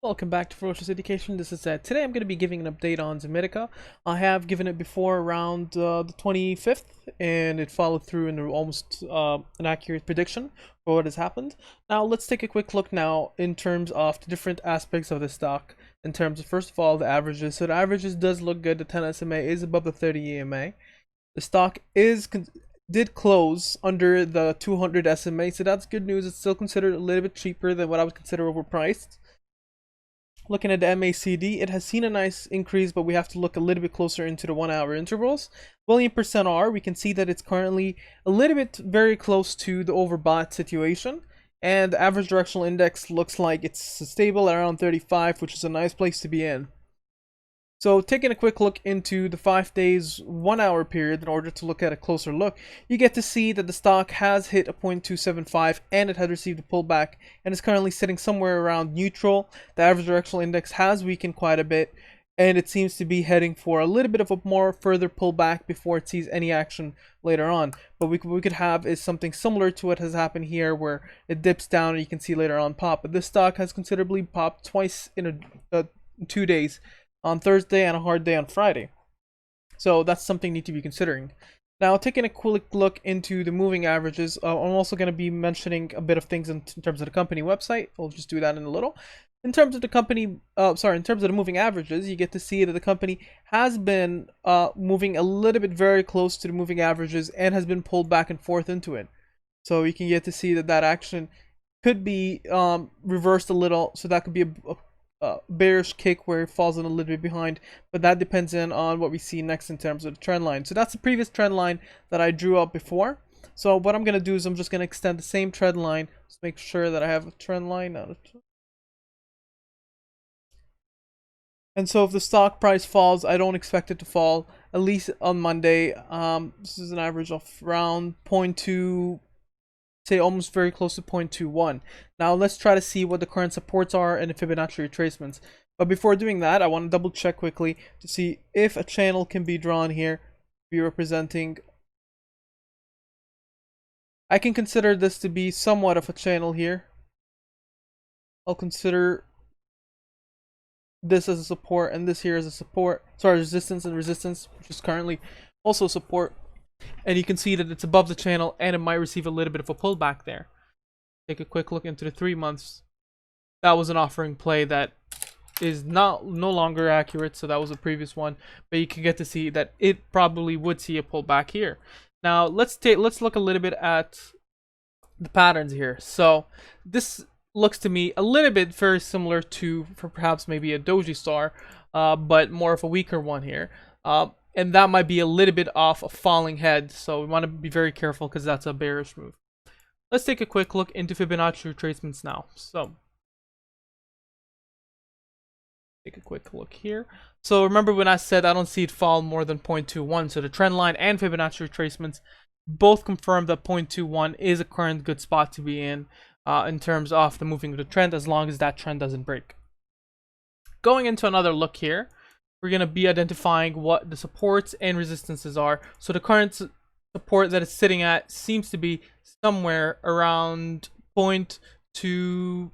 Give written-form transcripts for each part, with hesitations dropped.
Welcome back to Ferocious Education. This is Ed. Today I'm going to be giving an update on Zomedica. I have given it before around the 25th, and it followed through in almost an accurate prediction for what has happened. Now let's take a quick look now in terms of the different aspects of the stock. In terms of, first of all, the averages. So the averages does look good. The 10 SMA is above the 30 EMA. The stock did close under the 200 SMA, so that's good news. It's still considered a little bit cheaper than what I would consider overpriced. Looking at the MACD, it has seen a nice increase, but we have to look a little bit closer into the 1 hour intervals. Volume percent R, we can see that it's currently a little bit very close to the overbought situation. And the average directional index looks like it's stable at around 35, which is a nice place to be in. So taking a quick look into the 5 days, 1 hour period in order to look at a closer look, you get to see that the stock has hit a 0.275 and it had received a pullback and is currently sitting somewhere around neutral. The average directional index has weakened quite a bit and it seems to be heading for a little bit of a more further pullback before it sees any action later on. But we could have is something similar to what has happened here where it dips down and you can see later on pop. But this stock has considerably popped twice in 2 days. On Thursday and a hard day on Friday. So that's something you need to be considering. Now, taking a quick look into the moving averages, I'm also going to be mentioning a bit of things in terms of the company website. I'll just do that in a little. In terms of the company, in terms of the moving averages, you get to see that the company has been moving a little bit very close to the moving averages and has been pulled back and forth into it. So you can get to see that that action could be reversed a little. So that could be a bearish kick where it falls in a little bit behind, but that depends on what we see next in terms of the trend line. So that's the previous trend line that I drew up before. So what I'm going to do is I'm just going to extend the same trend line. Just make sure that I have a trend line. And so if the stock price falls, I don't expect it to fall, at least on Monday. This is an average of around 0.2, say almost very close to 0.21. Now let's try to see what the current supports are and the Fibonacci retracements. But before doing that, I want to double check quickly to see if a channel can be drawn here, be representing. I can consider this to be somewhat of a channel here. I'll consider this as a support and this here as a support. Sorry, resistance and resistance, which is currently also support. And you can see that it's above the channel and it might receive a little bit of a pullback there. Take a quick look into the 3 months. That was an offering play that is no longer accurate, so that was a previous one. But you can get to see that it probably would see a pullback here. Now let's look a little bit at the patterns here. So this looks to me a little bit very similar to perhaps maybe a doji star, but more of a weaker one here. And that might be a little bit off a falling head, so we want to be very careful because that's a bearish move. Let's take a quick look into Fibonacci retracements now. So, take a quick look here. So remember when I said I don't see it fall more than 0.21, so the trend line and Fibonacci retracements both confirm that 0.21 is a current good spot to be in terms of the moving of the trend, as long as that trend doesn't break. Going into another look here, we're going to be identifying what the supports and resistances are. So the current support that it's sitting at seems to be somewhere around 0.24,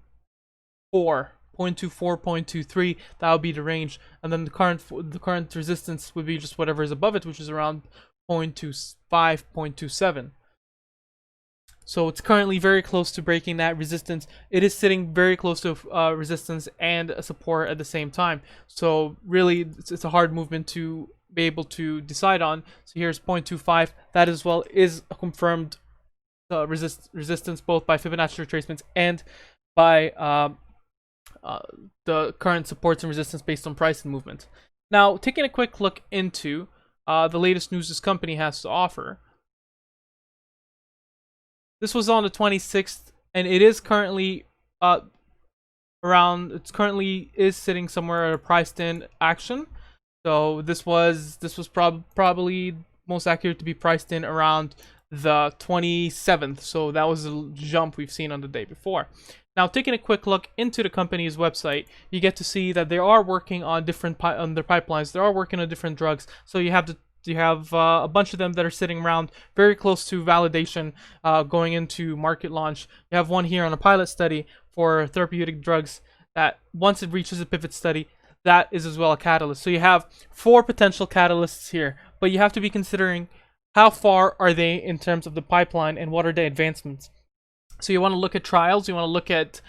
0.23. That would be the range. And then the current resistance would be just whatever is above it, which is around 0.25, 0.27. So it's currently very close to breaking that resistance. It is sitting very close to resistance and a support at the same time. So really, it's a hard movement to be able to decide on. So here's 0.25. That as well is a confirmed resistance both by Fibonacci retracements and by the current supports and resistance based on price and movement. Now, taking a quick look into the latest news this company has to offer. This was on the 26th, and it is currently is sitting somewhere at a priced in action. So this was probably most accurate to be priced in around the 27th. So that was a jump we've seen on the day before. Now, taking a quick look into the company's website, you get to see that they are working on on their pipelines. They are working on different drugs. So you have a bunch of them that are sitting around very close to validation, going into market launch. You have one here on a pilot study for therapeutic drugs that once it reaches a pivot study, that is as well a catalyst. So you have 4 potential catalysts here, but you have to be considering how far are they in terms of the pipeline and what are the advancements. So you want to look at trials, you want to look at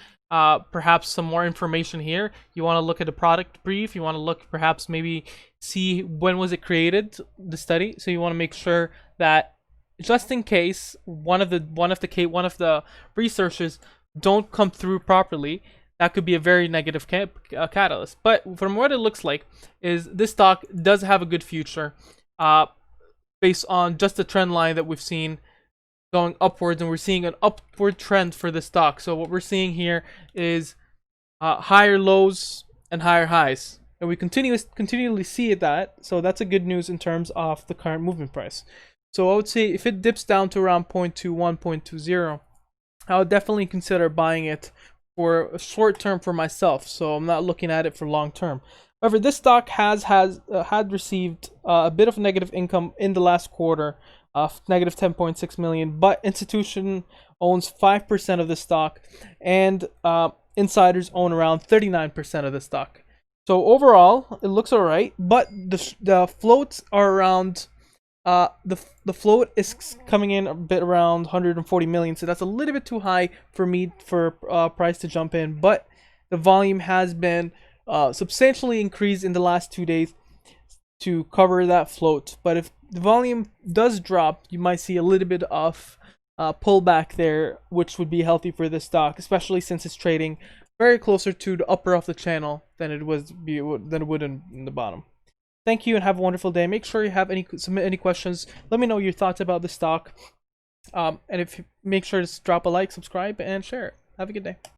perhaps some more information here. You want to look at the product brief. You want to look perhaps maybe see when was it created, the study. So you want to make sure that just in case one of the researchers don't come through properly, that could be a very negative catalyst. But from what it looks like, is this stock does have a good future, based on just the trend line that we've seen going upwards, and we're seeing an upward trend for the stock. So what we're seeing here is higher lows and higher highs, and we continually see that. So that's a good news in terms of the current movement price. So I would say if it dips down to around 0.21, 0.20, I would definitely consider buying it for a short term for myself. So I'm not looking at it for long term. However, this stock had received a bit of negative income in the last quarter, of negative 10.6 million, but institution owns 5% of the stock, and insiders own around 39% of the stock. So overall, it looks alright, but the floats are around. The float is coming in a bit around 140 million, so that's a little bit too high for me for price to jump in. But the volume has been substantially increased in the last 2 days to cover that float. But if the volume does drop, you might see a little bit of pullback there, which would be healthy for this stock, especially since it's trading very closer to the upper of the channel than it would in the bottom. Thank you and have a wonderful day. Make sure you have submit any questions. Let me know your thoughts about the stock. And if you make sure to drop a like, subscribe, and share it. Have a good day.